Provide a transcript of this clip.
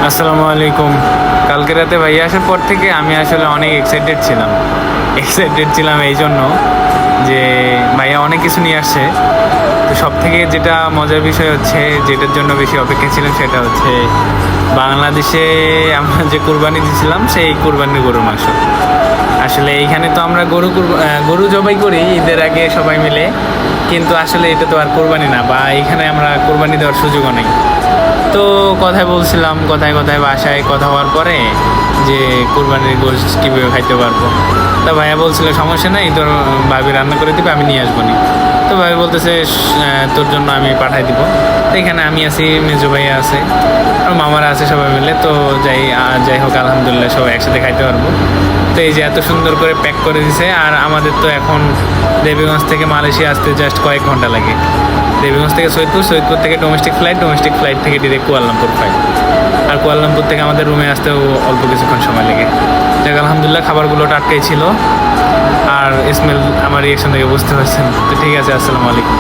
আসসালামু আলাইকুম। কালকে রাতে ভাইয়া আসার পর থেকে আমি আসলে অনেক এক্সাইটেড ছিলাম এই জন্য যে ভাইয়া অনেক কিছু নিয়ে আসছে। তো সব থেকে যেটা মজার বিষয় হচ্ছে, যেটার জন্য বেশি অপেক্ষা ছিলাম, সেটা হচ্ছে বাংলাদেশে আমরা যে কুরবানি দিয়েছিলাম সেই কুরবানির গরুর মাংস। আসলে এইখানে তো আমরা গরু জবাই করি ঈদের আগে সবাই মিলে, কিন্তু আসলে এটা তো আর কোরবানি না, বা এখানে আমরা কোরবানি দেওয়ার সুযোগও নেই। তো কথায় বাসায় কথা হওয়ার পরে যে কুরবানির গোশত কীভাবে খাইতে পারবো, তা ভাইয়া বলছিল সমস্যা নাই, তোর ভাবি রান্না করে দিবে, আমি নিয়ে আসবো নি। তো ভাবি বলতেছে তোর জন্য আমি পাঠাই দিব। তো এখানে আমি আছি, মেজো ভাইয়া আছে, আর মামারা আছে, সবাই মিলে। তো যাই হোক, আলহামদুলিল্লাহ সবাই একসাথে খাইতে পারবো। তো এই যে এত সুন্দর করে প্যাক করে দিছে। আর আমাদের তো এখন দেবীগঞ্জ থেকে মালয়েশিয়া আসতে জাস্ট কয়েক ঘন্টা লাগে। দেবীগঞ্জ থেকে সৈয়দপুর থেকে ডোমেস্টিক ফ্লাইট থেকে ডিরেক্ট কুয়ালালামপুর ফ্লাইট। আর কুয়ালালামপুর থেকে আমাদের রুমে আসতেও অল্প কিছুক্ষণ সময় লেগে। যাক আলহামদুলিল্লাহ, খাবারগুলো টাটকাই ছিল। আর স্মেল আমার রিয়েকশন থেকে বুঝতে পারছেন। তো ঠিক আছে, আসসালামু আলাইকুম।